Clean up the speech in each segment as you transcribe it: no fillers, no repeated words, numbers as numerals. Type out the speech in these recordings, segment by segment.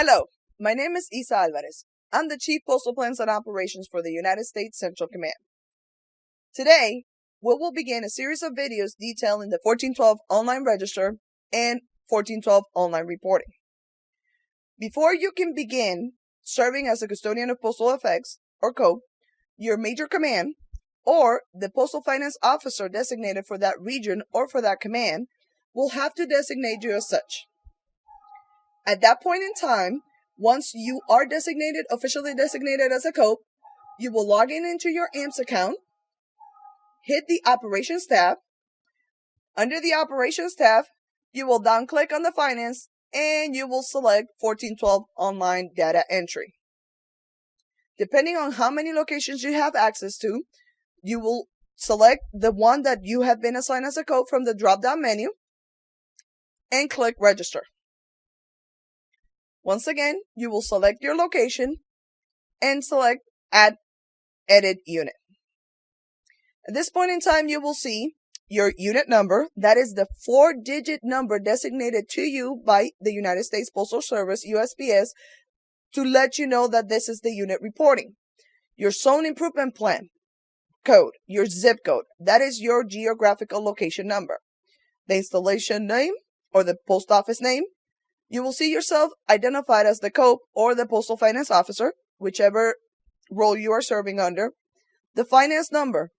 Hello, my name is Isa Alvarez. I'm the Chief Postal Plans and Operations for the United States Central Command. Today, we will begin a series of videos detailing the 1412 online register and 1412 online reporting. Before you can begin serving as a custodian of postal effects, or COPE, your major command, or the postal finance officer designated for that region or for that command, will have to designate you as such. At that point in time, once you are officially designated as a COPE, you will log into your AMPS account, hit the Operations tab. Under the Operations tab, you will click on the Finance, and you will select 1412 Online Data Entry. Depending on how many locations you have access to, you will select the one that you have been assigned as a COPE from the drop-down menu and click Register. Once again, you will select your location and select Add Edit Unit. At this point in time, you will see your unit number. That is the 4-digit number designated to you by the United States Postal Service, USPS, to let you know that this is the unit reporting. Your Zone Improvement Plan code, your zip code, that is your geographical location number. The installation name or the post office name. You will see yourself identified as the COPE or the Postal Finance Officer, whichever role you are serving under. The finance number.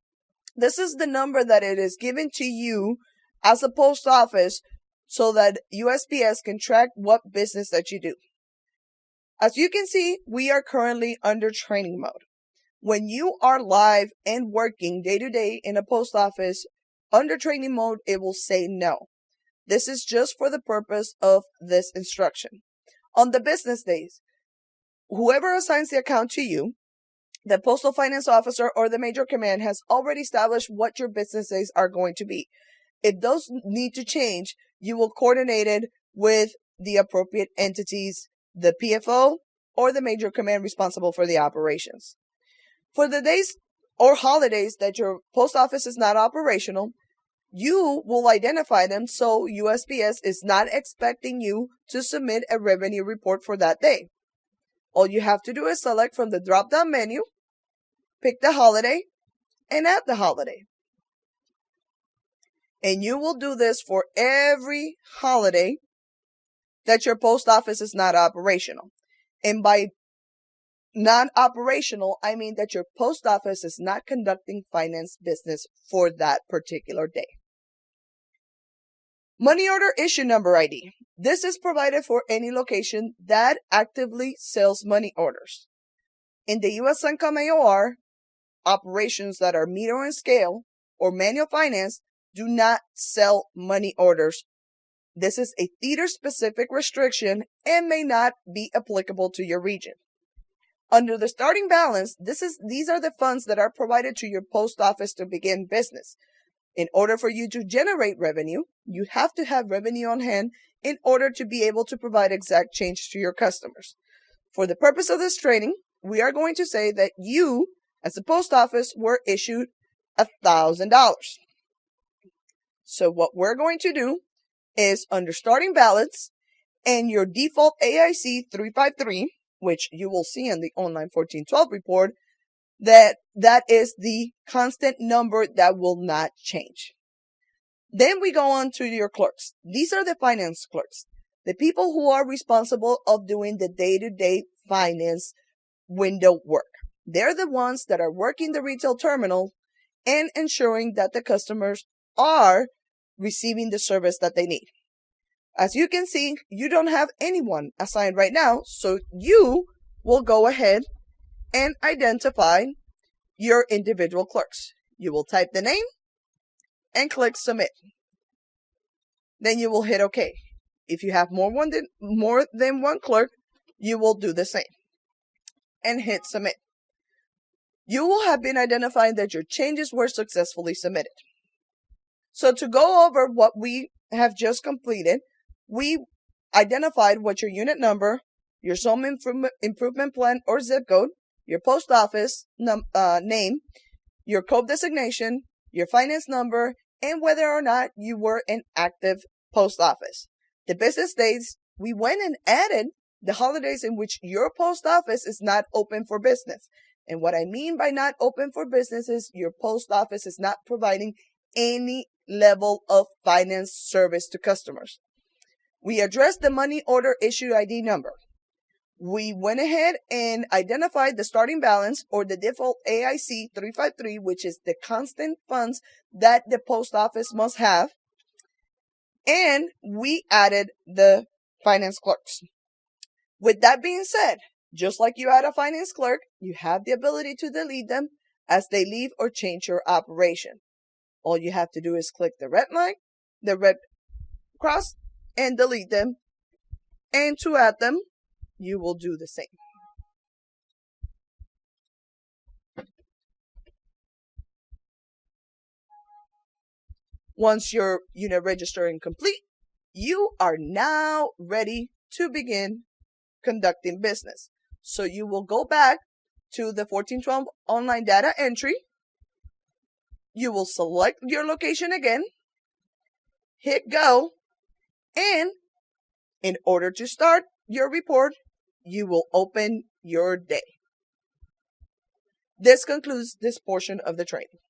This is the number that it is given to you as a post office so that USPS can track what business that you do. As you can see, we are currently under training mode. When you are live and working day to day in a post office under training mode, it will say no. This is just for the purpose of this instruction. On the business days, whoever assigns the account to you, the Postal Finance Officer or the Major Command has already established what your business days are going to be. If those need to change, you will coordinate it with the appropriate entities, the PFO or the Major Command responsible for the operations. For the days or holidays that your post office is not operational, you will identify them so USPS is not expecting you to submit a revenue report for that day. All you have to do is select from the drop-down menu, pick the holiday, and add the holiday. And you will do this for every holiday that your post office is not operational. And by not operational, I mean that your post office is not conducting finance business for that particular day. Money Order Issue Number ID. This is provided for any location that actively sells money orders. In the U.S. CENTCOM AOR, operations that are meter and scale or manual finance do not sell money orders. This is a theater-specific restriction and may not be applicable to your region. Under the starting balance, these are the funds that are provided to your post office to begin business. In order for you to generate revenue, you have to have revenue on hand in order to be able to provide exact change to your customers. For the purpose of this training, we are going to say that you, as a post office, were issued $1,000. So what we're going to do is under starting balance and your default AIC 353, which you will see in the online 1412 report, that is the constant number that will not change. Then we go on to your clerks. These are the finance clerks, the people who are responsible of doing the day-to-day finance window work. They're the ones that are working the retail terminal and ensuring that the customers are receiving the service that they need. As you can see, you don't have anyone assigned right now, so you will go ahead and identify your individual clerks. You will type the name and click Submit. Then you will hit OK. If you have more than one clerk, you will do the same and hit Submit. You will have been identifying that your changes were successfully submitted. So to go over what we have just completed, we identified what your unit number, your Zone Improvement Plan or zip code, your post office name, your COPE designation, your finance number, and whether or not you were an active post office. The business days, we went and added the holidays in which your post office is not open for business. And what I mean by not open for business is your post office is not providing any level of finance service to customers. We addressed the money order issue ID number. We went ahead and identified the starting balance or the default AIC 353, which is the constant funds that the post office must have. And we added the finance clerks. With that being said, just like you add a finance clerk, you have the ability to delete them as they leave or change your operation. All you have to do is click the red line, the red cross, and delete them. And to add them, you will do the same. Once your unit registering complete, you are now ready to begin conducting business. So you will go back to the 1412 online data entry. You will select your location again, hit go, and in order to start your report, you will open your day. This concludes this portion of the training.